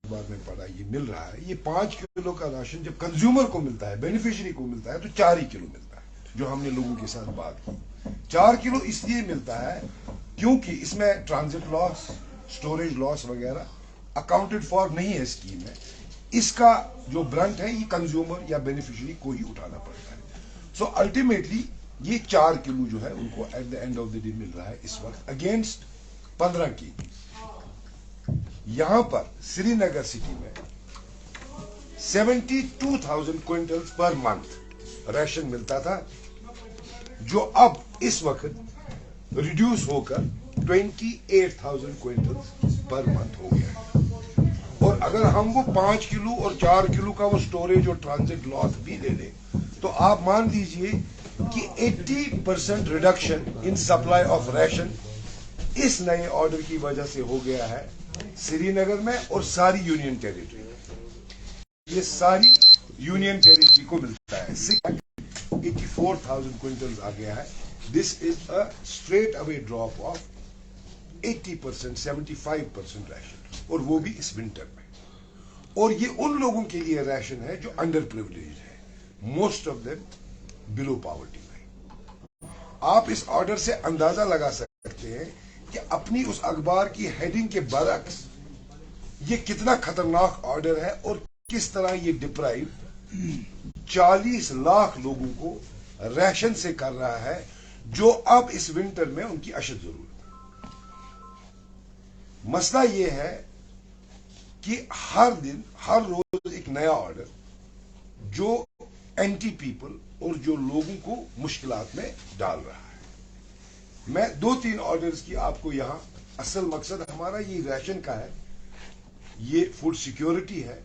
बाद में पढ़ा, ये मिल रहा है, ये 5 किलो का राशन जब कंज्यूमर को मिलता है, बेनिफिशियरी को मिलता है, तो 4 ही किलो मिलता है। जो हमने लोगों के साथ बात की, 4 किलो इसलिए मिलता है क्योंकि इसमें ट्रांजिट लॉस, स्टोरेज लॉस वगैरह अकाउंटेड फॉर नहीं है स्कीम में। इसका जो ब्रंट है ये कंज्यूमर या बेनिफिशियरी को ही उठाना पड़ता है। सो अल्टीमेटली ये 4 किलो जो है उनको at the end of the day meal रहा है इस वक्त, अगेंस्ट 15 केजी। यहां पर श्रीनगर सिटी में 72,000 क्विंटल्स पर मंथ राशन मिलता था, जो अब इस वक्त रिड्यूस होकर 28,000 क्विंटल्स पर मंथ हो गया है। और अगर हम वो 5 किलो और 4 किलो का वो स्टोरेज और ट्रांजिट लॉस भी ले लें, तो आप मान लीजिए कि 80% reduction in supply of ration इस नए ऑर्डर की वजह से हो गया है श्रीनगर में और सारी यूनियन टेरिटरी में। ये सारी यूनियन टेरिटरी को मिलता है। 84,000 क्विंटल्स आ गया है। This is a straight away drop of 80%, 75% ration, और वो भी इस विंटर में। और ये उन लोगों के लिए राशन है जो अंडर प्रिविलेज है, most of them below poverty line. आप इस ऑर्डर से अंदाजा लगा सकते हैं कि अपनी उस अखबार की हेडिंग के बरक्स ये कितना खतरनाक ऑर्डर है और किस तरह ये डिप्राइव 40 लाख लोगों को राशन से कर रहा है, जो अब इस विंटर में उनकी अशद जरूरत है। मसला ये है कि हर दिन हर रोज एक नया ऑर्डर जो एंटी पीपल और जो लोगों को मुश्किलात में डाल रहा है। मैं 2-3 ऑर्डर्स की आपको यहां, असल मकसद हमारा ये राशन का है, ये फूड सिक्योरिटी है,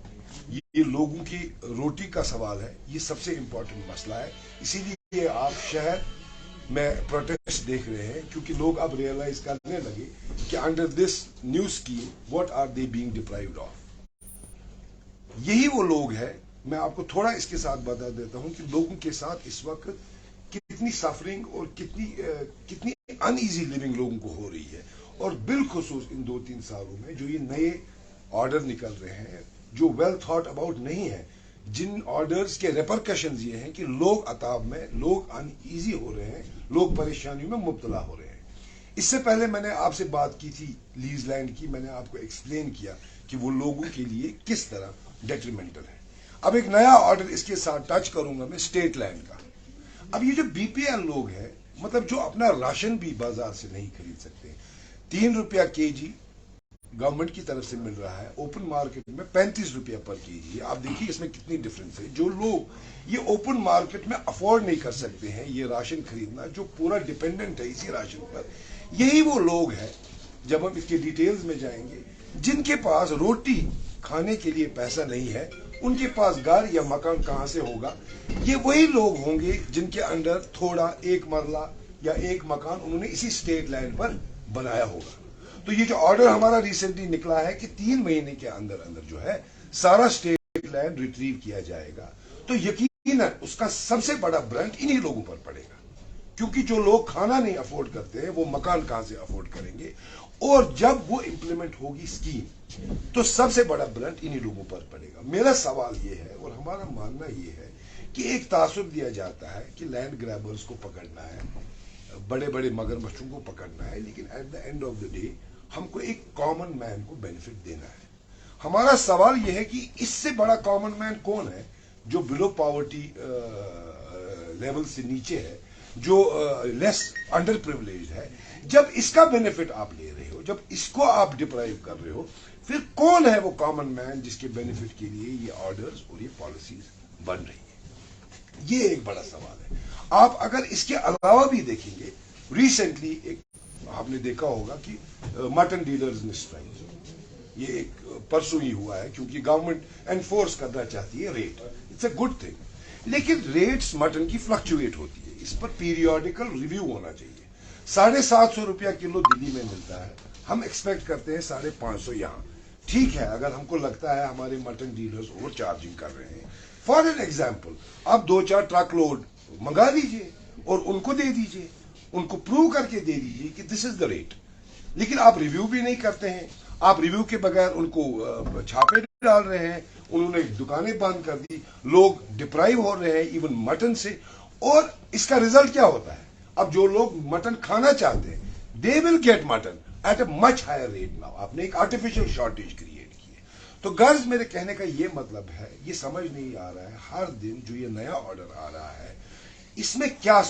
ये लोगों की रोटी का सवाल है, ये सबसे इंपॉर्टेंट मसला है। इसीलिए आप शहर में प्रोटेस्ट देख रहे हैं, क्योंकि लोग अब रियलाइज करने लगे कि under this new scheme what are they being deprived of. यही वो लोग हैं, मैं आपको थोड़ा इसके साथ बता देता हूं कि लोगों के साथ इस वक्त कितनी सफरिंग और कितनी अनईजी लिविंग लोगों को हो रही है। और बिलखुसूस इन 2-3 सालों में जो ये नए ऑर्डर निकल रहे हैं, जो वेल थॉट अबाउट नहीं है, जिन ऑर्डर्स के रेपरकशंस ये हैं कि लोग अताब में, लोग अनईजी हो रहे हैं, लोग परेशानियों में मुब्तला हो रहे हैं। इससे पहले मैंने आपसे बात की थी लीज लैंड की, मैंने आपको एक्सप्लेन किया कि वो लोगों के लिए किस तरह डेट्रीमेंटल है। अब एक नया ऑर्डर इसके साथ टच करूंगा मैं, स्टेट लैंड का। अब ये जो बीपीएल लोग हैं, मतलब जो अपना राशन भी बाजार से नहीं खरीद सकते, 3 रुपया केजी गवर्नमेंट की तरफ से मिल रहा है, ओपन मार्केट में 35 रुपया पर केजी। आप देखिए इसमें कितनी डिफरेंस है। जो लोग ये ओपन मार्केट में अफोर्ड नहीं कर सकते हैं ये राशन खरीदना, जो पूरा डिपेंडेंट है इसी राशन पर, यही वो लोग हैं, जब हम इसके डिटेल्स में जाएंगे, जिनके पास रोटी खाने के लिए पैसा नहीं है, उनके पास घर या मकान कहां से होगा। ये वही लोग होंगे जिनके अंडर थोड़ा एक मरला या एक मकान उन्होंने इसी स्टेट लैंड पर बनाया होगा। तो ये जो ऑर्डर हमारा रिसेंटली निकला है कि 3 महीने के अंदर अंदर जो है सारा स्टेट लैंड रिट्रीव किया जाएगा, तो यकीनन उसका सबसे बड़ा ब्रंट इन्हीं लोगों पर पड़ेगा, क्योंकि जो लोग खाना नहीं अफोर्ड करते हैं वो मकान कहां से अफोर्ड करेंगे। और जब वो इंप्लीमेंट होगी स्कीम, तो सबसे बड़ा ब्रंट इन्हीं लोगों पर पड़ेगा। मेरा सवाल ये है और हमारा मानना ये है कि एक तासुब दिया जाता है कि लैंड ग्रैबर्स को पकड़ना है, बड़े बड़े मगरमच्छों को पकड़ना है, लेकिन at the end of the day हमको एक कॉमन मैन को बेनिफिट देना है। हमारा सवाल यह है कि इससे बड़ा कॉमन मैन कौन है, जो बिलो पॉवर्टी लेवल से नीचे है, जो लेस अंडर प्रिविलेज है। जब इसका बेनिफिट आप ले रहे हो, जब इसको आप डिप्राइव कर रहे हो, फिर कौन है वो कॉमन मैन जिसके बेनिफिट के लिए ये ऑर्डर्स और ये पॉलिसीज बन रही है? ये एक बड़ा सवाल है। आप अगर इसके अलावा भी देखेंगे, रिसेंटली एक आपने देखा होगा कि मटन डीलर्स ने स्ट्राइक, ये एक परसों ही हुआ है, क्योंकि गवर्नमेंट एनफोर्स करना चाहती है rate. It's a good thing, लेकिन रेट्स मटन की फ्लक्चुएट होती है, इस पर पीरियोडिकल रिव्यू होना चाहिए। 750 रुपया किलो दिल्ली में मिलता है, हम एक्सपेक्ट करते हैं 550 यहाँ। ठीक है, अगर हमको लगता है हमारे मटन डीलर्स ओवर चार्जिंग कर रहे हैं, फॉर एन एग्जाम्पल आप 2-4 ट्रक लोड मंगा लीजिए और उनको दे दीजिए, उनको प्रूव करके दे दीजिए कि दिस इज द रेट। लेकिन आप रिव्यू भी नहीं करते हैं, आप रिव्यू के बगैर उनको छापे ڈال رہے ہیں, انہوں نے دکانیں بند کر دی, لوگ ڈپرائیو ہو رہے ہیں ایون مٹن سے. اور اس کا ریزلٹ کیا ہوتا ہے؟ اب جو لوگ مٹن کھانا چاہتے ہیں they will get mutton at a much higher rate now. آپ نے ایک آرٹیفیشل شارٹیج کریٹ کی ہے. تو غرض میرے کہنے کا یہ مطلب ہے, یہ سمجھ نہیں آ رہا ہے ہر دن جو یہ نیا آرڈر آ رہا ہے اس میں کیا,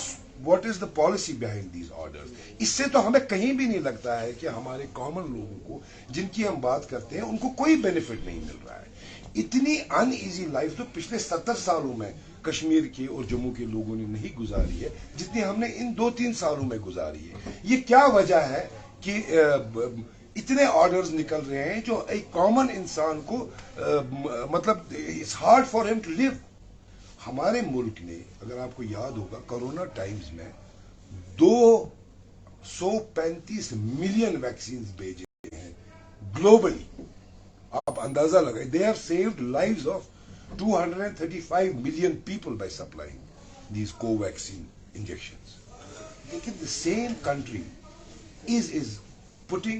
what is the policy behind these orders. اس سے تو ہمیں کہیں بھی نہیں لگتا ہے کہ ہمارے کامن لوگوں کو جن کی ہم بات کرتے ہیں ان کو کوئی بینیفٹ نہیں مل رہا ہے. اتنی ان ایزی لائف تو پچھلے 70 سالوں میں کشمیر کے اور جموں کے لوگوں نے نہیں گزاری ہے جتنی ہم نے ان 2-3 سالوں میں گزاری ہے. یہ کیا وجہ ہے کہ اتنے آرڈرز نکل رہے ہیں جو ایک کامن انسان کو مطلب اٹس ہارڈ فار ہم ٹو لیو. ہمارے ملک نے, اگر آپ کو یاد ہوگا, کرونا ٹائمز میں 235 ملین ویکسینز بھیجے ہیں گلوبلی. آپ اندازہ لگائیں, they have saved lives of 235 million people by supplying these co-vaccine injections. لیکن the same country is putting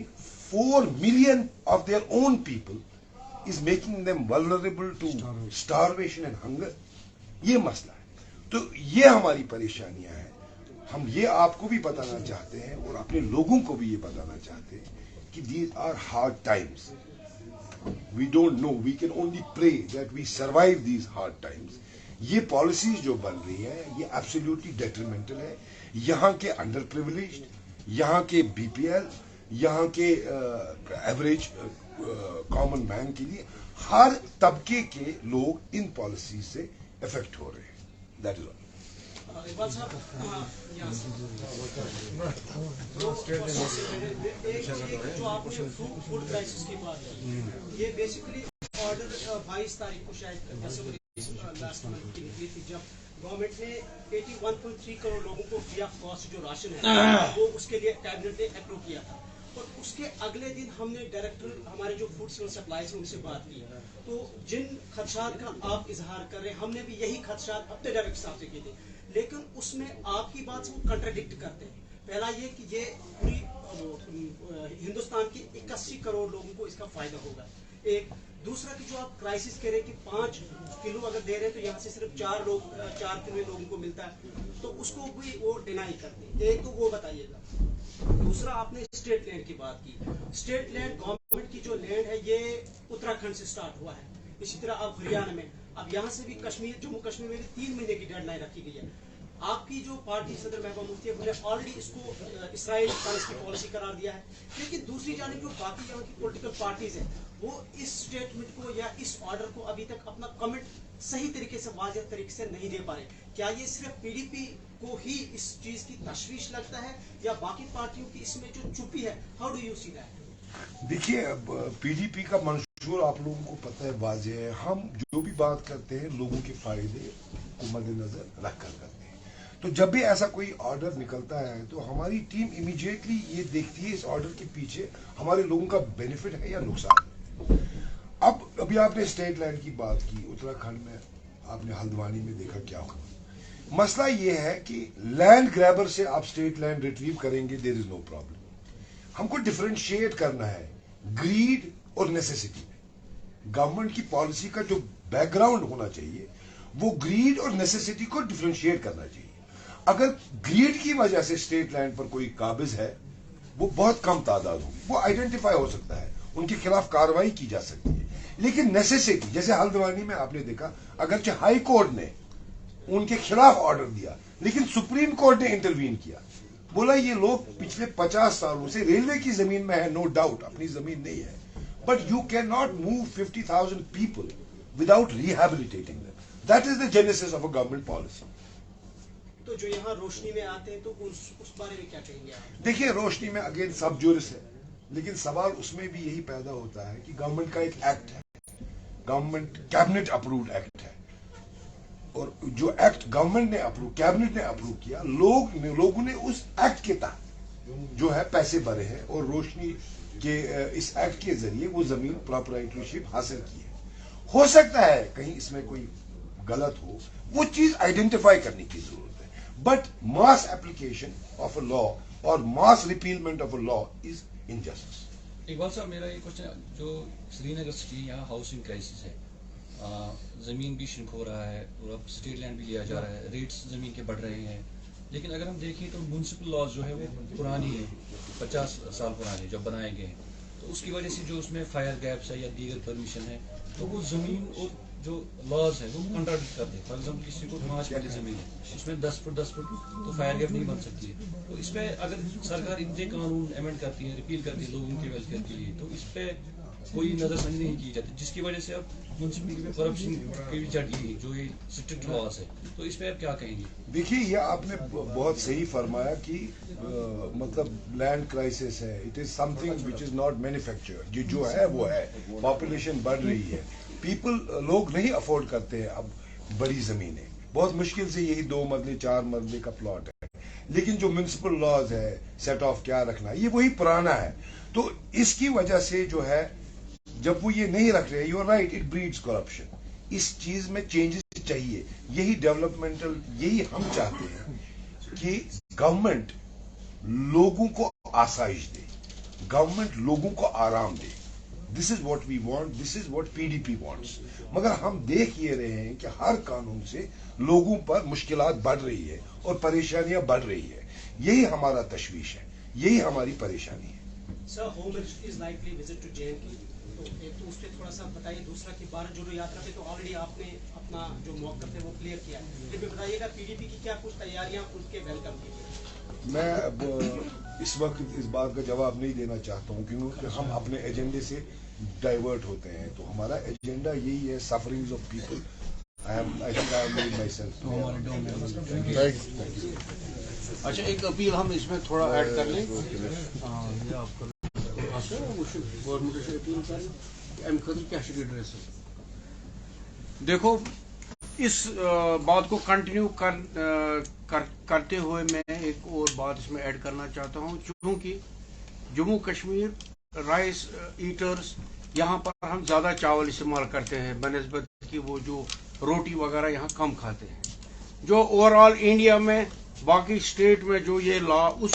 4 million of their own people, is making them vulnerable to starvation and hunger. یہ مسئلہ ہے. تو یہ ہماری پریشانیاں ہیں. ہم یہ آپ کو بھی بتانا چاہتے ہیں اور اپنے لوگوں کو بھی یہ بتانا چاہتے ہیں کہ these are hard times. We don't know. We can only pray that we survive these hard times. یہ پالیسیز جو بن رہی ہیں یہ ایبسلیوٹلی ڈیٹریمنٹل ہے یہاں کے انڈر پریولیجڈ, یہاں کے بی پی ایل, یہاں کے ایوریج کامن مین کے لیے. ہر طبقے کے لوگ ان پالیسیز سے افیکٹ ہو رہے ہیں. دیٹ از آل. اقبال صاحب, جو آپ نے فوڈ کرائسس کی بات کی, یہ بیسیکلی آرڈر 22 تاریخ کو شاید لاسٹ منتھ کی نکلی تھی, جب گورنمنٹ نے 81.3 کروڑ لوگوں کو فری آف کاسٹ جو راشن ہے وہ اس کے لیے کیبنٹ نے اپروو کیا تھا. اور اس کے اگلے دن ہم نے ڈائریکٹر ہمارے جو فوڈ سول سپلائیز ہیں ان سے بات کی, تو جن خدشات کا آپ اظہار کر رہے ہیں ہم نے بھی یہی خدشات اپنے ڈائریکٹر صاحب سے کیے تھے, لیکن اس میں آپ کی بات سے وہ کنٹراڈکٹ کرتے ہیں. پہلا یہ کہ یہ پوری ہندوستان کے 81 کروڑ لوگوں کو اس کا فائدہ ہوگا. ایک دوسرا کہ جو آپ کرائسس کہہ رہے ہیں کہ 5 کلو اگر دے رہے ہیں تو یہاں سے صرف 4 کلو لوگوں کو ملتا ہے, تو اس کو بھی وہ ڈینائی کرتے ہیں. ایک تو وہ بتائیے گا. دوسرا آپ نے اسٹیٹ لینڈ کی بات کی. اسٹیٹ لینڈ گورنمنٹ کی جو لینڈ ہے یہ اتراکھنڈ سے سٹارٹ ہوا ہے, اسی طرح اب ہریانہ میں, اب یہاں سے بھی کشمیر, جموں کشمیر میں بھی 3 مہینے کی ڈیڈ لائن رکھی گئی ہے. آپ کی جو پارٹی صدر محبوبہ مفتی ہے انہوں نے آلریڈی اس کو اسرائیل کی پالیسی قرار دیا ہے, لیکن دوسری جانب جو باقی یہاں کی پولیٹیکل پارٹیز ہیں وہ اس اسٹیٹمنٹ کو یا اس آرڈر کو ابھی تک اپنا کمنٹ صحیح طریقے سے, واضح طریقے سے نہیں دے پا رہے. کیا یہ صرف پی ڈی پی کو ہی اس چیز کی تشویش لگتا ہے یا باقی پارٹیوں کی اس میں جو چپی ہے؟ How do you see that? دیکھیے, پی ڈی پی کا منشور آپ لوگوں کو پتہ ہے, واضح ہے. ہم جو بھی بات کرتے ہیں لوگوں کے فائدے کو مد نظر رکھ کر کرتے ہیں. تو جب بھی ایسا کوئی آرڈر نکلتا ہے تو ہماری ٹیم امیڈیٹلی یہ دیکھتی ہے اس آرڈر کے پیچھے ہمارے لوگوں کا بینیفٹ ہے یا نقصان. اب ابھی آپ نے اسٹیٹ لینڈ کی بات کی, اتراکھنڈ میں آپ نے ہلدوانی میں دیکھا کیا ہوا. مسئلہ یہ ہے کہ لینڈ گریبر سے آپ اسٹیٹ لینڈ ریٹریو کریں گے, دیر از نو پرابلم. ہم کو ڈفرینشیٹ کرنا ہے گریڈ اور نیسیسٹی. گورنمنٹ کی پالیسی کا جو بیک گراؤنڈ ہونا چاہیے وہ گریڈ اور نیسیسٹی کو ڈفرینشیٹ کرنا چاہیے. اگر گریڈ کی وجہ سے اسٹیٹ لینڈ پر کوئی قابض ہے وہ بہت کم تعداد ہوگی, وہ آئیڈینٹیفائی ہو سکتا ہے, ان کے خلاف کارروائی کی جا سکتی ہے. لیکن نیسیسٹی, جیسے ہلدوانی میں آپ نے دیکھا, اگرچہ ہائی کورٹ نے ان کے خلاف آرڈر دیا لیکن سپریم کورٹ نے انٹروین کیا, بولا یہ لوگ پچھلے 50 سالوں سے ریلوے کی زمین میں ہے, نو ڈاؤٹ اپنی زمین نہیں ہے, but you can not move 50,000 people without rehabilitating them. That is the genesis of a government policy. تو جو یہاں روشنی میں آتے ہیں تو اس بارے میں کیا کہیں گے آپ؟ دیکھیے, روشنی میں اگین سب جورس ہے, لیکن سوال اس میں بھی یہی پیدا ہوتا ہے کہ گورنمنٹ کا ایک ایکٹ ہے, گورنمنٹ کیبنٹ اپرووڈ ایکٹ ہے, اور جو ایکٹ گورنمنٹ نے اپروو, کیبنٹ نے اپروو کیا, لوگوں نے اس ایکٹ کے تحت جو ہے پیسے بھرے ہیں اور روشنی کے اس ایکٹ کے ذریعے وہ زمین پراپرائٹرشپ حاصل کی ہے. ہو سکتا ہے کہیں اس میں کوئی غلط ہو, وہ چیز آئیڈینٹیفائی کرنے کی ضرورت ہے, but mass application of a law or mass repealment of a law is injustice. Iqbal साहब, मेरा ये क्वेश्चन, जो श्रीनगर सिटी यहाँ हाउसिंग क्राइसिस है, ज़मीन भी श्रिंक हो रहा है और अब स्टेट लैंड भी लिया जा रहा है, रेट्स ज़मीन के बढ़ रहे हैं, लेकिन अगर हम देखें तो म्यूनसिपल लॉज जो है वो पुरानी है, 50 साल पुराने जब बनाए गए हैं, तो उसकी वजह से जो उसमें फायर गैप्स है या दीगर परमिशन है, तो वो ज़मीन और जो लॉज है वो कंट्राडिक्ट करते हैं. फॉर एग्जाम्पल किसी को 5 वाली ज़मीन है, उसमें 10 फुट तो फायर गैप नहीं बन सकती है. तो इस पे अगर सरकार इतने कानून अमेंड करती है, रिपील करती है लोगों के वेलफेयर के लिए, तो इस पे कोई नजरसानी नहीं की जाती, जिसकी वजह से अब म्यूनसिपलिटी में करप्शन की भी चढ़ गई, जो ये स्ट्रिक्ट लॉज है. तो इस पे आप क्या कहेंगे? देखिए, ये आपने बहुत सही फरमाया कि मतलब लैंड क्राइसिस है. It is something which is not manufactured. जो है वो है. पॉपुलेशन बढ़ रही है, लोग नहीं अफोर्ड करते हैं अब बड़ी जमीनें. बहुत मुश्किल से यही 2 मरले 4 मरले का प्लॉट है. लेकिन जो म्यूनसिपल लॉज है, सेट ऑफ क्या रखना, ये वही पुराना है. तो इसकी वजह से जो है, जब वो ये नहीं रख रहे, you are right, it breeds corruption. इस चीज में चेंजेस चाहिए. यही डेवलपमेंटल, यही हम चाहते हैं कि गवर्नमेंट लोगों को आसाइश दे, गवर्नमेंट लोगों को आराम दे. This is what we want, this is what PDP wants. मगर हम देख ये रहे हैं कि हर कानून से लोगों पर मुश्किलात बढ़ रही है और परेशानियां बढ़ रही है. यही हमारा तशवीश है, यही हमारी परेशानी है. Sir, home is likely visit to JNK, तो एक तो उस पर थोड़ा सा बताइए. दूसरा कि भारत जोड़ो यात्रा पे तो ऑलरेडी आपने अपना जो मौक़िफ़ है वो क्लियर किया है. फिर भी बताइएगा पीडीपी की क्या कुछ तैयारियां उनके वेलकम की. मैं अब इस वक्त इस बात का जवाब नहीं देना चाहता हूँ, क्योंकि हम अपने एजेंडे से डाइवर्ट होते हैं. तो हमारा एजेंडा यही है, sufferings of people. I think I have made my self. अच्छा, एक अपील हम इसमें थोड़ा ऐड कर लें. ये आपका गवर्नमेंट से अपील करें कि अम खतर क्या ड्रेस. देखो, इस बात को कंटिन्यू करते हुए मैं एक और बात इसमें ऐड करना चाहता हूं. क्योंकि जम्मू कश्मीर राइस ईटर्स, यहाँ पर हम ज़्यादा चावल इस्तेमाल करते हैं बनिस्बत कि वो जो रोटी वगैरह यहाँ कम खाते हैं. जो ओवरऑल इंडिया में बाकी स्टेट में जो ये लॉ उस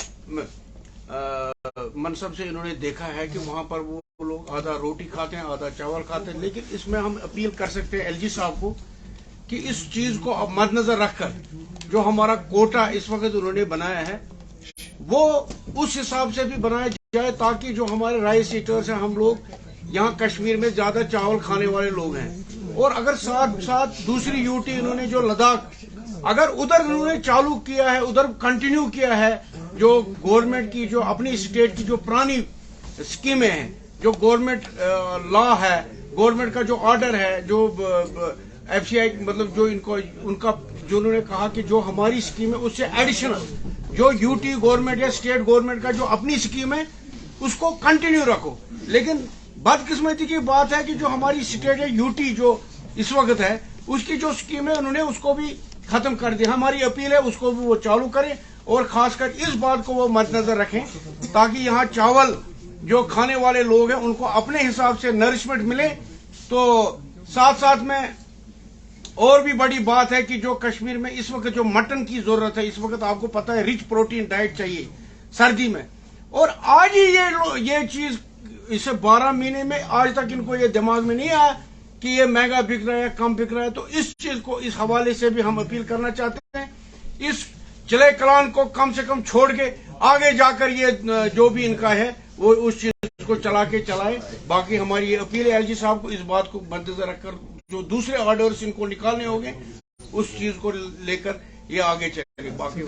मनसब से इन्होंने देखा है कि वहाँ पर वो लोग आधा रोटी खाते हैं, आधा चावल खाते हैं. लेकिन इसमें हम अपील कर सकते हैं एलजी साहब को कि इस चीज़ को अब मद्देनजर रखकर जो हमारा कोटा इस वक्त उन्होंने बनाया है वो उस हिसाब से भी बनाया जाए, ताकि जो हमारे राइस ईटर्स हैं, हम लोग यहाँ कश्मीर में ज्यादा चावल खाने वाले लोग हैं. और अगर साथ साथ दूसरी यूटी इन्होंने जो लद्दाख, अगर उधर उन्होंने चालू किया है, उधर कंटिन्यू किया है, जो गवर्नमेंट की जो अपनी स्टेट की जो पुरानी स्कीमें हैं, जो गवर्नमेंट लॉ है, गवर्नमेंट का जो ऑर्डर है, जो एफसीआई मतलब जो इनको उनका जो उन्होंने कहा कि जो हमारी स्कीम है उससे एडिशनल जो यूटी गवर्नमेंट या स्टेट गवर्नमेंट का जो अपनी स्कीम है उसको कंटिन्यू रखो. लेकिन बदकिस्मती की बात है कि जो हमारी स्टेट है यूटी जो इस वक्त है, उसकी जो स्कीम है उन्होंने उसको भी खत्म कर दिया. हमारी अपील है उसको भी वो चालू करें और खासकर इस बात को वो मद्देनजर रखें ताकि यहाँ चावल जो खाने वाले लोग हैं उनको अपने हिसाब से नरिशमेंट मिले. तो साथ साथ में और भी बड़ी बात है कि जो कश्मीर में इस वक्त जो मटन की जरूरत है, इस वक्त आपको पता है रिच प्रोटीन डाइट चाहिए सर्दी में, और आज ही ये चीज इसे 12 महीने में आज तक इनको ये दिमाग में नहीं आया कि ये महंगा बिक रहा है, कम बिक रहा है. तो इस चीज को इस हवाले से भी हम अपील करना चाहते हैं, इस चले कलान को कम से कम छोड़ के आगे जाकर ये जो भी इनका है वो उस चीज को चला के चलाए. बाकी हमारी ये अपील है एलजी साहब को इस बात को मद्देनजर रखकर जो दूसरे ऑर्डर्स इनको निकालने होंगे उस चीज को लेकर ये आगे चलेंगे. बाकी